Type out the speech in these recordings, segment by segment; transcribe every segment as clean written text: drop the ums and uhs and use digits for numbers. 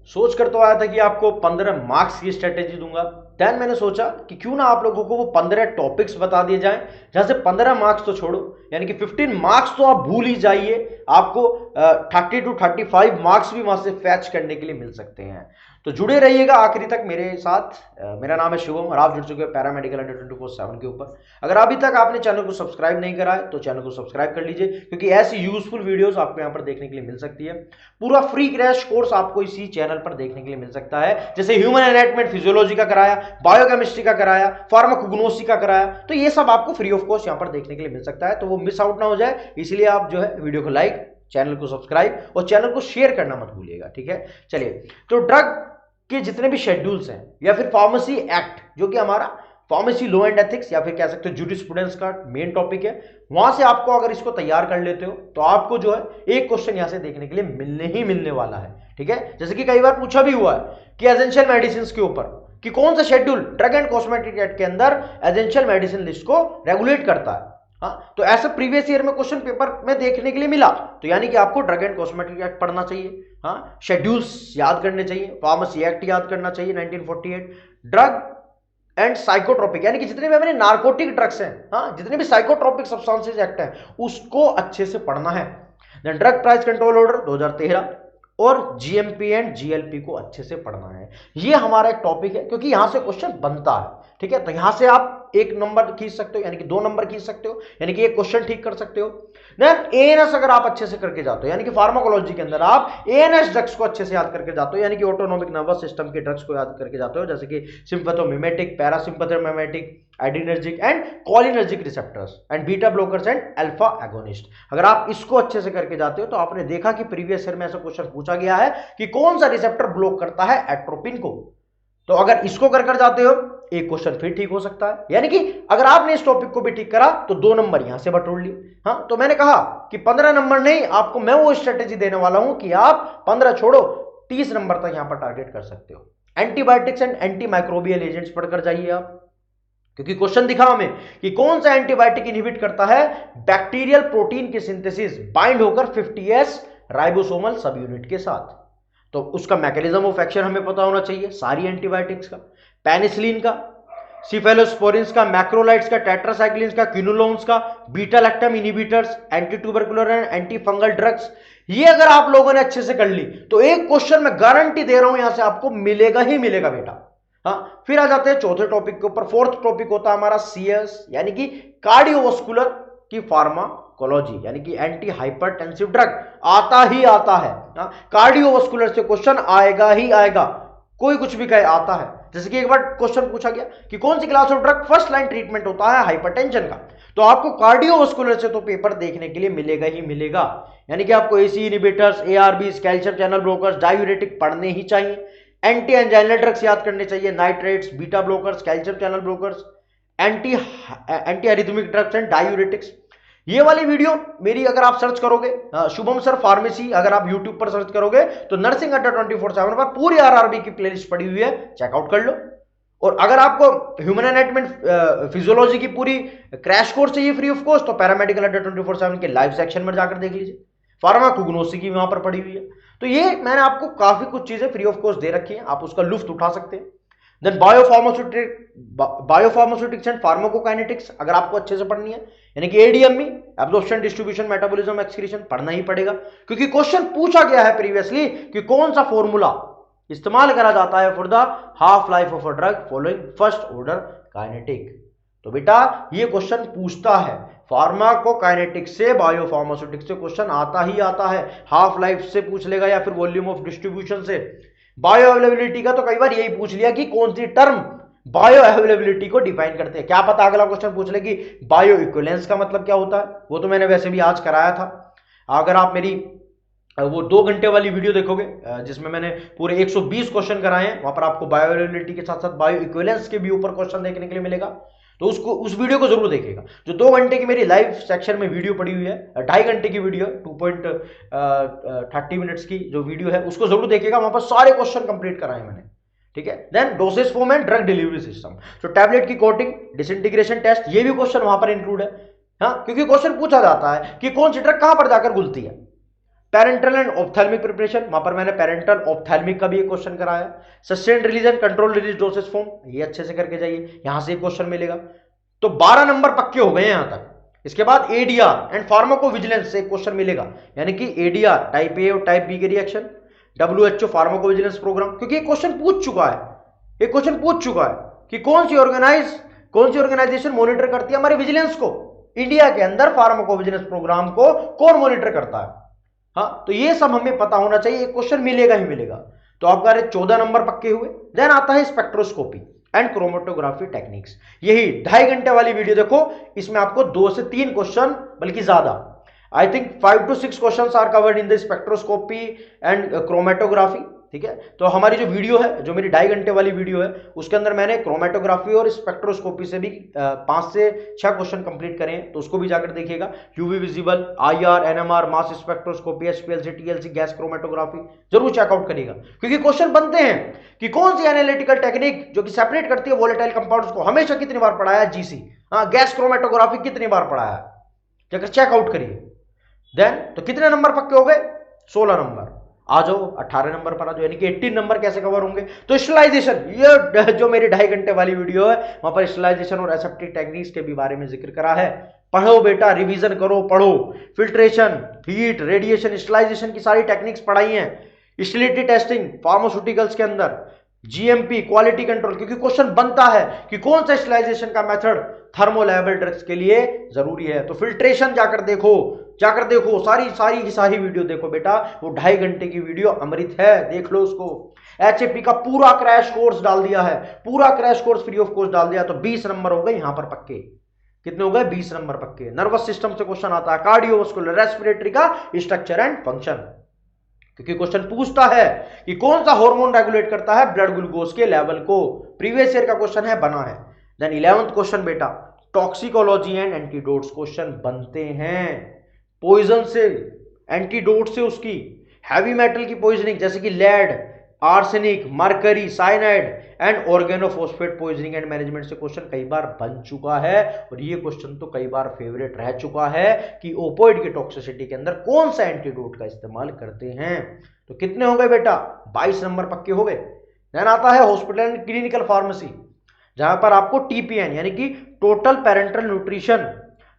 सोच कर तो आया था कि आपको 15 मार्क्स की स्ट्रेटेजी दूंगा। देन मैंने सोचा कि क्यों ना आप लोगों को वो 15 टॉपिक्स बता दिए जाएं, जहां से 15 मार्क्स तो छोड़ो, यानी कि 15 मार्क्स तो आप भूल ही जाइए, आपको 30 टू 35 मार्क्स भी वहां से फैच करने के लिए मिल सकते हैं। तो जुड़े रहिएगा आखिरी तक मेरे साथ। मेरा नाम है शुभम और आप जुड़ चुके हैं पैरामेडिकल अंडर 24/7 के ऊपर। अगर अभी तक आपने चैनल को सब्सक्राइब नहीं करा है तो चैनल को सब्सक्राइब कर लीजिए, क्योंकि ऐसी यूजफुल वीडियोस आपको यहाँ पर देखने के लिए मिल सकती है। पूरा फ्री क्रैश कोर्स आपको इसी चैनल पर देखने के लिए मिल सकता है, जैसे ह्यूमन एनाटॉमी फिजियोलॉजी का कराया, बायोकेमिस्ट्री का कराया, फार्माकोग्नोसी का कराया, तो ये सब आपको फ्री ऑफ कॉस्ट यहाँ पर देखने के लिए मिल सकता है। तो वो मिस आउट ना हो जाए, इसलिए आप जो है वीडियो को लाइक, चैनल को सब्सक्राइब और चैनल को शेयर करना मत भूलिएगा, ठीक है। चलिए, तो ड्रग के जितने भी शेड्यूल्स हैं या फिर फार्मेसी एक्ट, जो कि हमारा फार्मेसी लॉ एंड एथिक्स या फिर कह सकते हो जूरिस्प्रूडेंस का मेन टॉपिक है, वहां से आपको अगर इसको तैयार कर लेते हो तो आपको जो है एक क्वेश्चन यहां से देखने के लिए मिलने ही मिलने वाला है, ठीक है। जैसे कि कई बार पूछा भी हुआ है कि एसेंशियल मेडिसिन के ऊपर कि कौन सा schedule drug and cosmetic act के अंदर एसेंशियल मेडिसिन लिस्ट को रेगुलेट करता है। हाँ, तो ऐसा प्रीवियस ईयर में क्वेश्चन पेपर में देखने के लिए मिला, तो यानी कि आपको ड्रग एंड कॉस्मेटिक एक्ट पढ़ना चाहिए, हाँ, शेड्यूल्स याद करने चाहिए, फार्मेसी एक्ट याद करना चाहिए 1948, ड्रग एंड साइकोट्रोपिक यानी कि जितने भी हमारे नार्कोटिक ड्रग्स हैं, हाँ, जितने भी साइकोट्रोपिक सब्सटेंसेस एक्ट है उसको अच्छे से पढ़ना है। Then drug price control order 2013 और जीएमपी एंड जीएलपी को अच्छे से पढ़ना है। ये हमारा एक टॉपिक है, क्योंकि यहां से क्वेश्चन बनता है, ठीक है। तो यहां से आप एक नंबर खींच सकते हो, यानी कि 2 नंबर खींच सकते हो, यानी कि एक क्वेश्चन ठीक कर सकते हो। देन एएनएस अगर आप अच्छे से करके जाते हो, यानी कि फार्माकोलॉजी के अंदर आप एएनएस ड्रग्स को अच्छे से याद करके जाते हो, यानी कि ऑटोनॉमिक नर्वस सिस्टम के ड्रग्स को याद करके जाते हो, जैसे कि sympathomimetic, parasympathomimetic, adrenergic and cholinergic receptors and beta blockers and alpha agonist. अगर आप इसको अच्छे से करके जाते हो तो आपने देखा कि प्रीवियस ईयर में ऐसा क्वेश्चन पूछा गया है कि कौन सा रिसेप्टर ब्लॉक करता है एट्रोपिन को। तो अगर इसको कर जाते हो एक क्वेश्चन फिर ठीक हो सकता है, यानी कि अगर आपने इस टॉपिक को भी ठीक करा तो 2 नंबर यहां से बटोर लिए। हाँ, तो मैंने कहा कि 15 नंबर नहीं, आपको मैं वो स्ट्रेटेजी देने वाला हूं कि आप 15 छोड़ो 30 नंबर तक यहां पर टारगेट कर सकते हो। Antibiotics and anti microbial agents पढ़कर जाइए आप, क्योंकि क्वेश्चन दिखा हमें कि कौन सा एंटीबायोटिक इनहिबिट करता है बैक्टीरियल प्रोटीन की सिंथेसिस बाइंड होकर 50S राइबोसोमल सब यूनिट के साथ। तो उसका मैकेनिज्म ऑफ एक्शन हमें पता होना चाहिए सारी एंटीबायोटिक्स का, पेनिसिलिन का, सिफेलोस्पोरिन्स का, मैक्रोलाइड्स का, टेट्रासाइक्लिन्स का, क्विनोलोन्स का, beta lactam inhibitors, anti tubercular and anti fungal drugs. ये अगर आप लोगों ने अच्छे से कर ली तो एक क्वेश्चन मैं गारंटी दे रहा हूं यहां से आपको मिलेगा ही मिलेगा बेटा। हाँ, फिर आ जाते हैं चौथे टॉपिक के ऊपर। फोर्थ टॉपिक होता है हमारा सीएस, यानी कि कार्डियोवास्कुलर की फार्माकोलॉजी, यानी कि एंटी हाइपरटेंसिव ड्रग आता ही आता है। कार्डियोवास्कुलर से क्वेश्चन आएगा ही आएगा, कोई कुछ भी कहे आता है। जैसे कि एक बार क्वेश्चन पूछा गया कि कौन सी class of drug first line treatment होता है हाइपरटेंशन का, तो आपको कार्डियोवास्कुलर से तो पेपर देखने के लिए मिलेगा ही मिलेगा, यानी कि आपको AC inhibitors, ARBs, calcium channel blockers, diuretic पढ़ने ही चाहिए। एंटी एंजाइनल ड्रग्स याद करने चाहिए, nitrates, beta blockers, calcium channel blockers, anti arrhythmic drugs and diuretics. ये वाली वीडियो मेरी अगर आप सर्च करोगे शुभम सर फार्मेसी, अगर आप यूट्यूब पर सर्च करोगे तो नर्सिंग अड्डा 24/7 पर पूरी आरआरबी की प्लेलिस्ट पड़ी हुई है, चेकआउट कर लो। और अगर आपको ह्यूमन एनाटॉमी फिजियोलॉजी की पूरी क्रैश कोर्स चाहिए फ्री ऑफ कॉस्ट, तो पैरामेडिकल अड्डा 24/7 के लाइव सेक्शन में जाकर देख लीजिए, फार्माकोग्नोसी की वहां पर पड़ी हुई है। तो ये मैंने आपको काफी कुछ चीजें फ्री ऑफ कॉस्ट दे रखी हैं, आप उसका लुफ्त उठा सकते हैं। देन बायोफार्मास्यूटिक्स एंड फार्माकोकाइनेटिक्स अगर आपको अच्छे से पढ़नी है, यानी कि ADME, absorption, distribution, metabolism, excretion पढ़ना ही पड़ेगा, क्योंकि क्वेश्चन पूछा गया है प्रीवियसली कि कौन सा फॉर्मूला इस्तेमाल करा जाता है for the half life of a drug following first order kinetic. तो बेटा ये क्वेश्चन पूछता है, फार्माकोकाइनेटिक्स से बायोफार्मास्यूटिक्स से क्वेश्चन आता ही आता है, हाफ लाइफ से पूछ लेगा या फिर वॉल्यूम ऑफ डिस्ट्रीब्यूशन से। बायो अवेलेबिलिटी का तो कई बार यही पूछ लिया कि कौन सी टर्म बायो अवेलेबिलिटी को डिफाइन करते हैं, क्या पता अगला क्वेश्चन पूछ ले कि बायो इक्विवेलेंस का मतलब क्या होता है, वो तो मैंने वैसे भी आज कराया था। अगर आप मेरी वो 2 घंटे वाली वीडियो देखोगे जिसमें मैंने पूरे 120 क्वेश्चन कराए हैं, वहां पर आपको बायो अवेलेबिलिटी के साथ साथ बायो इक्विवेलेंस के भी ऊपर क्वेश्चन देखने के लिए मिलेगा, तो उसको उस वीडियो को जरूर देखिएगा। जो 2 घंटे की मेरी लाइव सेक्शन में वीडियो पड़ी हुई है, 2.5 घंटे की वीडियो 2.30 मिनट्स की जो वीडियो है उसको जरूर देखिएगा, वहां पर सारे क्वेश्चन कंप्लीट कराए मैंने, ठीक है। Then dosage form and drug delivery system, तो टैबलेट की कोटिंग, डिसइंटीग्रेशन टेस्ट, ये भी क्वेश्चन वहां पर इंक्लूड है। हाँ, क्योंकि क्वेश्चन पूछा जाता है कि कौन सी ड्रग कहां पर जाकर घुलती है, पेरेंटल एंड ऑप्थेल्मिक प्रिपरेशन, वहां पर मैंने पेरेंटल ऑप्थेल्मिक का भी एक क्वेश्चन कराया। Sustained release and control release dosage form, ये अच्छे से करके जाइए, यहां से एक क्वेश्चन मिलेगा। तो 12 नंबर पक्के हो गए हैं यहां तक। इसके बाद एडीआर एंड फार्माकोविजिलेंस से क्वेश्चन मिलेगा, यानी कि एडीआर टाइप ए और टाइप बी के रिएक्शन, डब्ल्यूएचओ फार्माकोविजिलेंस प्रोग्राम, क्योंकि ये क्वेश्चन पूछ चुका है, ये क्वेश्चन पूछ चुका है कि कौन सी ऑर्गेनाइजेशन मॉनिटर करती है हमारे विजिलेंस को, इंडिया के अंदर फार्माकोविजिलेंस प्रोग्राम को कौन मॉनिटर करता है। हाँ, तो ये सब हमें पता होना चाहिए, ये क्वेश्चन मिलेगा ही मिलेगा। तो आपका 14 नंबर पक्के हुए। देन आता है स्पेक्ट्रोस्कोपी एंड क्रोमेटोग्राफी टेक्निक्स, यही 2.5 घंटे वाली वीडियो देखो, इसमें आपको 2 से 3 क्वेश्चन, बल्कि ज्यादा, I think 5 to 6 questions are covered in the spectroscopy and chromatography. ठीक है, तो हमारी जो वीडियो है, जो मेरी 2.5 घंटे वाली वीडियो है, उसके अंदर मैंने क्रोमेटोग्राफी और स्पेक्ट्रोस्कोपी से भी 5 से 6 क्वेश्चन कंप्लीट करे हैं, तो उसको भी जाकर देखिएगा। UV visible, IR, NMR, mass spectroscopy, HPLC, TLC, gas chromatography जरूर चेकआउट करिएगा, क्योंकि क्वेश्चन बनते हैं कि कौन सी एनालिटिकल टेक्निक जो कि सेपरेट करती है वोलेटाइल कंपाउंड्स को, हमेशा कितनी बार पढ़ाया जीसी, हाँ, गैस क्रोमेटोग्राफी कितनी बार पढ़ाया, जाकर चेकआउट करिए। देन तो कितने नंबर पक्के हो गए? 16 नंबर। आ जाओ 18 नंबर पर आ जाओ, यानी कि 18 नंबर कैसे कवर होंगे? तो स्टरलाइजेशन, ये जो मेरी 2.5 घंटे वाली वीडियो है, वहां पर स्टरलाइजेशन और एसेप्टिक टेक्निक्स के भी बारे में जिक्र करा है। पढ़ो बेटा, रिवीजन करो, पढ़ो। फिल्ट्रेशन, हीट, रेडिएशन, स्टरलाइजेशन की सारी टेक्निक्स पढ़ाई हैं। स्टेरिलिटी टेस्टिंग फार्मास्यूटिकल्स के अंदर, जीएमपी, क्वालिटी कंट्रोल, क्योंकि क्वेश्चन बनता है कि कौन सा स्टरलाइजेशन का मेथड थर्मोलेबल ड्रग्स के लिए जरूरी है। तो फिल्ट्रेशन जाकर देखो, सारी वीडियो देखो बेटा, वो 2.5 घंटे की वीडियो अमृत है, देख लो उसको। एचएपी का पूरा क्रैश कोर्स डाल दिया है, पूरा crash course free of cost डाल दिया, तो 20 नंबर हो गए यहां पर पक्के। कितने हो गए? 20 नंबर पक्के। नर्वस सिस्टम से क्वेश्चन आता है, कार्डियोवास्कुलर, रेस्पिरेटरी का स्ट्रक्चर एंड फंक्शन, क्योंकि क्वेश्चन पूछता है कि कौन सा हार्मोन रेगुलेट करता है ब्लड ग्लूकोज के लेवल को, प्रीवियस ईयर का क्वेश्चन है, बना है। देन 11th क्वेश्चन बेटा, टॉक्सिकोलॉजी एंड एंटीडोट्स क्वेश्चन बनते हैं। पॉइजन से, एंटीडोट से, उसकी हैवी मेटल की पॉइजनिंग जैसे कि lead, arsenic, mercury, cyanide and organophosphate poisoning and management से क्वेश्चन कई बार बन चुका है, और ये क्वेश्चन तो कई बार फेवरेट रह चुका है कि ओपोइड की टॉक्सिसिटी के अंदर कौन सा एंटीडोट का इस्तेमाल करते हैं। तो कितने हो गए बेटा? 22 नंबर पक्के हो गए। देन आता है हॉस्पिटल एंड क्लिनिकल फार्मेसी, जहां पर आपको टीपीएन यानी कि total parenteral nutrition,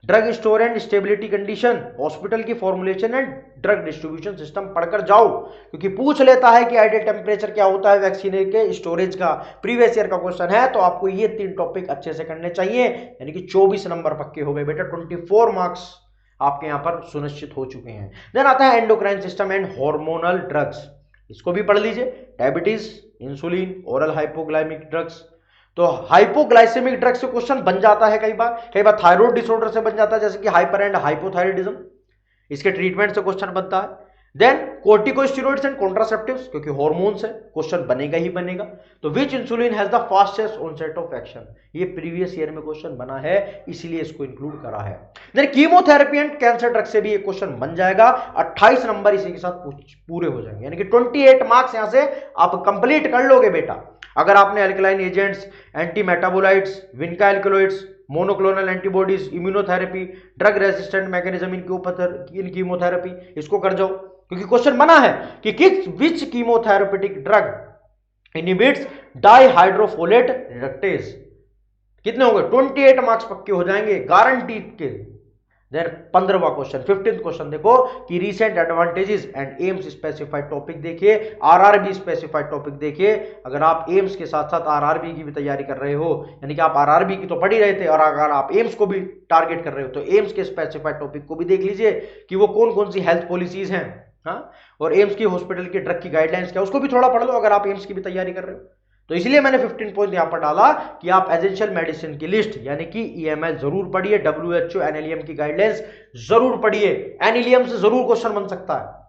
drug store and stability condition, hospital की formulation and drug distribution system पढ़कर जाओ, क्योंकि पूछ लेता है कि आइडियल टेम्परेचर क्या होता है वैक्सीन के स्टोरेज का, प्रीवियस ईयर का क्वेश्चन है, तो आपको ये 3 टॉपिक अच्छे से करने चाहिए, यानी कि 24 नंबर पक्के हो गए बेटा। 24 मार्क्स आपके यहां पर सुनिश्चित हो चुके हैं। देन आता है endocrine system and hormonal drugs, इसको भी पढ़ लीजिए। डायबिटीज, इंसुलिन, ओरल हाइपोग्लाइमिक ड्रग्स, तो हाइपोग्लाइसेमिक ड्रग से क्वेश्चन बन जाता है, कई बार थायराइड डिसऑर्डर से बन जाता है, जैसे कि हाइपर एंड हाइपोथायराइडिज्म, इसके ट्रीटमेंट से क्वेश्चन बनता है। देन कोर्टिकोस्टेरॉइड्स एंड कॉन्ट्रासेप्टिव्स, क्योंकि हार्मोन्स है, क्वेश्चन बनेगा ही बनेगा। तो which insulin has the fastest onset of action, ये प्रीवियस ईयर में क्वेश्चन बना है, इसलिए इसको इंक्लूड करा है। Then chemotherapy and cancer drug से भी एक क्वेश्चन बन जाएगा, 28 नंबर इसी के साथ पूरे हो जाएंगे, यानी कि 28 मार्क्स यहां से आप कंप्लीट कर लोगे बेटा, अगर आपने alkaline agents, anti metabolites, विनका alkaloids, monoclonal antibodies, immunotherapy, drug resistant mechanism in chemotherapy, इसको कर जाओ, क्योंकि क्वेश्चन बना है कि विच कीमोथेरेपेटिक ड्रग इनहिबिट्स डाइहाइड्रोफोलेट रिडक्टेज। कितने हो गए? 28 मार्क्स पक्के हो जाएंगे गारंटी के। देन 15वां क्वेश्चन, 15th क्वेश्चन देखो कि recent advantages and AIIMS specified topic देखिए, आरआरबी स्पेसिफाइड टॉपिक देखिए। अगर आप एम्स के साथ साथ आरआरबी की भी तैयारी कर रहे हो, यानी कि आप आरआरबी की तो पढ़ ही रहे थे, और अगर आप एम्स को भी टारगेट कर रहे हो, तो एम्स के स्पेसिफाइड टॉपिक को भी देख लीजिए कि वो कौन कौन सी हेल्थ पॉलिसीज हैं, हाँ, और एम्स की हॉस्पिटल की ड्रग की गाइडलाइंस क्या, उसको भी थोड़ा पढ़ लो अगर आप एम्स की भी तैयारी कर रहे हो। तो इसलिए मैंने 15 पॉइंट यहां पर डाला कि आप एसेंशियल मेडिसिन की लिस्ट यानी कि ईएमएल जरूर पढ़िए, डब्ल्यूएचओ एनएलईएम की गाइडलाइंस जरूर पढ़िए, एनएलईएम से जरूर क्वेश्चन बन सकता है।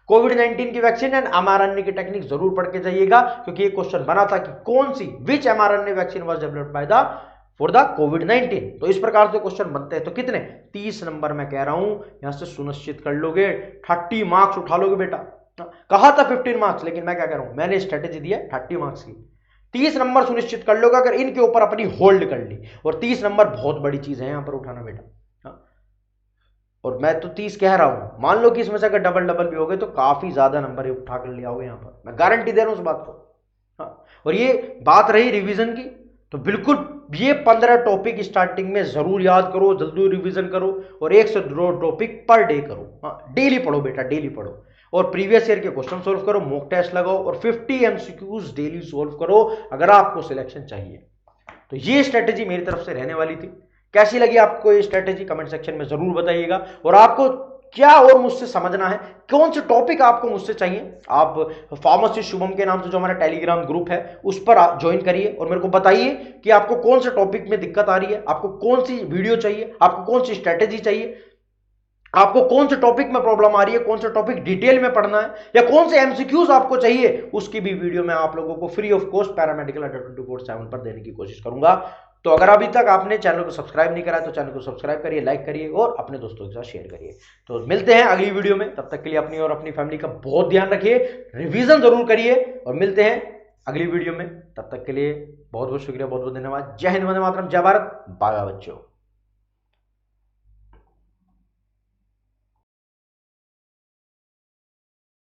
कोविड-19 की वैक्सीन एंड एमआरएनए की टेक्निक जरूर पढ़ के जाइएगा, क्योंकि एक क्वेश्चन बना था कि कौन सी which mRNA vaccine was developed by the for the कोविड-19। तो इस प्रकार से क्वेश्चन बनते हैं। तो कितने? 30 नंबर मैं कह रहा हूं, यहां से सुनिश्चित कर लोगे, 30 मार्क्स उठा लोगे बेटा। कहा था 15 मार्क्स, लेकिन मैं क्या कह रहा हूं, मैंने स्ट्रेटेजी दी है 30 मार्क्स की। 30 नंबर सुनिश्चित कर लोगे अगर इनके ऊपर अपनी होल्ड कर ली, और 30 नंबर बहुत बड़ी चीज है यहां पर उठाना बेटा। और मैं तो 30 कह रहा हूं, मान लो कि इसमें से अगर डबल डबल भी हो गए तो काफी ज्यादा नंबर उठा कर ले आओगे यहां पर, मैं गारंटी दे रहा हूं उस बात को। हाँ, और ये बात रही रिवीजन की, तो बिल्कुल ये 15 टॉपिक स्टार्टिंग में जरूर याद करो, जल्दी रिवीजन करो और 1 से 2 टॉपिक पर डे करो। हाँ, डेली पढ़ो बेटा, डेली पढ़ो और प्रीवियस ईयर के क्वेश्चन सोल्व करो, मॉक टेस्ट लगाओ और 50 एमसीक्यूज डेली सोल्व करो अगर आपको सिलेक्शन चाहिए। तो ये स्ट्रेटेजी मेरी तरफ से रहने वाली थी। कैसी लगी आपको ये स्ट्रेटेजी कमेंट सेक्शन में जरूर बताइएगा। और आपको क्या और मुझसे समझना है, कौन से टॉपिक आपको मुझसे चाहिए, आप फार्मासिस्ट शुभम के नाम से जो हमारा टेलीग्राम ग्रुप है उस पर आप ज्वाइन करिए और मेरे को बताइए कि आपको कौन से टॉपिक में दिक्कत आ रही है, आपको कौन सी वीडियो चाहिए, आपको कौन सी स्ट्रेटेजी चाहिए, आपको कौन से टॉपिक में प्रॉब्लम आ रही है, कौन सा टॉपिक डिटेल में पढ़ना है या कौन से एमसीक्यूज आपको चाहिए, उसकी भी वीडियो मैं आप लोगों को फ्री ऑफ कॉस्ट पैरामेडिकल अड्डा 24/7 पर देने की कोशिश करूंगा। तो अगर अभी तक आपने चैनल को सब्सक्राइब नहीं करा तो चैनल को सब्सक्राइब करिए, लाइक करिए और अपने दोस्तों के साथ शेयर करिए। तो मिलते हैं अगली वीडियो में, तब तक के लिए अपनी और अपनी फैमिली का बहुत ध्यान रखिए, रिवीजन जरूर करिए और मिलते हैं अगली वीडियो में। तब तक के लिए बहुत बहुत शुक्रिया, बहुत बहुत धन्यवाद। जय हिंद, वंदे मातरम, जय भारत, बाय बच्चों।